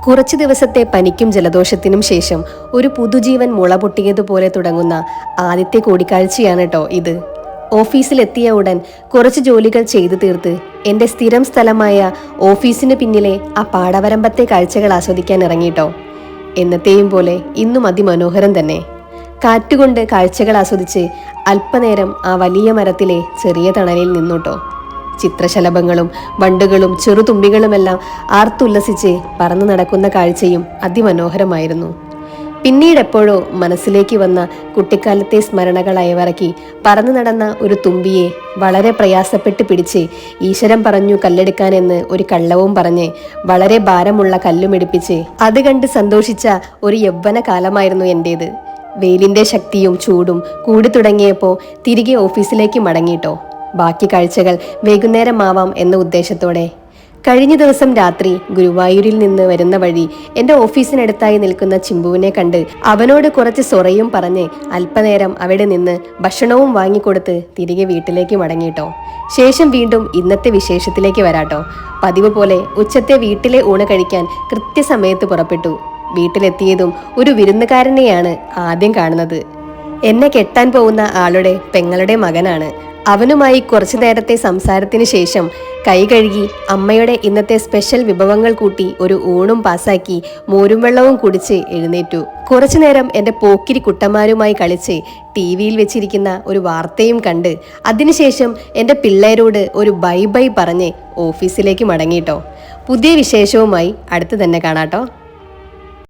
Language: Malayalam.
കുറച്ചു ദിവസത്തെ പനിക്കും ജലദോഷത്തിനും ശേഷം ഒരു പുതുജീവൻ മുള പൊട്ടിയതുപോലെ തുടങ്ങുന്ന ആദ്യത്തെ കൂടിക്കാഴ്ചയാണ് കേട്ടോ ഇത്. ഓഫീസിലെത്തിയ ഉടൻ കുറച്ച് ജോലികൾ ചെയ്തു തീർത്ത് എൻ്റെ സ്ഥിരം സ്ഥലമായ ഓഫീസിന് പിന്നിലെ ആ പാടവരമ്പത്തെ കാഴ്ചകൾ ആസ്വദിക്കാൻ ഇറങ്ങിട്ടോ. എന്നത്തെയും പോലെ ഇന്നും അതിമനോഹരം തന്നെ. കാറ്റുകൊണ്ട് കാഴ്ചകൾ ആസ്വദിച്ച് അല്പനേരം ആ വലിയ മരത്തിലെ ചെറിയ തണലിൽ നിന്നുട്ടോ. ചിത്രശലഭങ്ങളും വണ്ടുകളും ചെറുതുമ്പികളുമെല്ലാം ആർത്തുല്ലസിച്ച് പറന്നു നടക്കുന്ന കാഴ്ചയും അതിമനോഹരമായിരുന്നു. പിന്നീടെപ്പോഴോ മനസ്സിലേക്ക് വന്ന കുട്ടിക്കാലത്തെ സ്മരണകൾ അയവിറക്കി പറന്നു നടന്ന ഒരു തുമ്പിയെ വളരെ പ്രയാസപ്പെട്ട് പിടിച്ച് ഈശ്വരൻ പറഞ്ഞു കല്ലെടുക്കാനെന്ന് ഒരു കള്ളവും പറഞ്ഞ് വളരെ ഭാരമുള്ള കല്ലുമെടുപ്പിച്ച് അത് കണ്ട് സന്തോഷിച്ച ഒരു യൗവന കാലമായിരുന്നു എൻ്റേത്. വെയിലിൻ്റെ ശക്തിയും ചൂടും കൂടി തുടങ്ങിയപ്പോൾ തിരികെ ഓഫീസിലേക്ക് മടങ്ങിയിട്ടോ. ബാക്കി കാഴ്ചകൾ വൈകുന്നേരമാവാം എന്ന ഉദ്ദേശത്തോടെ. കഴിഞ്ഞ ദിവസം രാത്രി ഗുരുവായൂരിൽ നിന്ന് വരുന്ന വഴി എൻ്റെ ഓഫീസിനടുത്തായി നിൽക്കുന്ന ചിമ്പുവിനെ കണ്ട് അവനോട് കുറച്ച് സൊറയും പറഞ്ഞ് അല്പനേരം അവിടെ നിന്ന് ഭക്ഷണവും വാങ്ങിക്കൊടുത്ത് തിരികെ വീട്ടിലേക്ക് മടങ്ങിയിട്ടോ. ശേഷം വീണ്ടും ഇന്നത്തെ വിശേഷത്തിലേക്ക് വരാട്ടോ. പതിവ് പോലെ ഉച്ചത്തെ വീട്ടിലെ ഊണ് കഴിക്കാൻ കൃത്യസമയത്ത് പുറപ്പെട്ടു. വീട്ടിലെത്തിയതും ഒരു വിരുന്നുകാരനെയാണ് ആദ്യം കാണുന്നത്. എന്നെ കെട്ടാൻ പോകുന്ന ആളുടെ പെങ്ങളുടെ മകനാണ്. അവനുമായി കുറച്ചു നേരത്തെ സംസാരത്തിന് ശേഷം കൈ കഴുകി അമ്മയുടെ ഇന്നത്തെ സ്പെഷ്യൽ വിഭവങ്ങൾ കൂട്ടി ഒരു ഊണും പാസാക്കി മോരും വെള്ളവും കുടിച്ച് എഴുന്നേറ്റു. കുറച്ചു നേരം എൻ്റെ പോക്കിരി കുട്ടന്മാരുമായി കളിച്ച് ടി വിയിൽ വെച്ചിരിക്കുന്ന ഒരു വാർത്തയും കണ്ട് അതിനുശേഷം എൻ്റെ പിള്ളേരോട് ഒരു ബൈ ബൈ പറഞ്ഞ് ഓഫീസിലേക്ക് മടങ്ങിയിട്ടോ. പുതിയ വിശേഷവുമായി അടുത്ത് തന്നെ കാണാട്ടോ.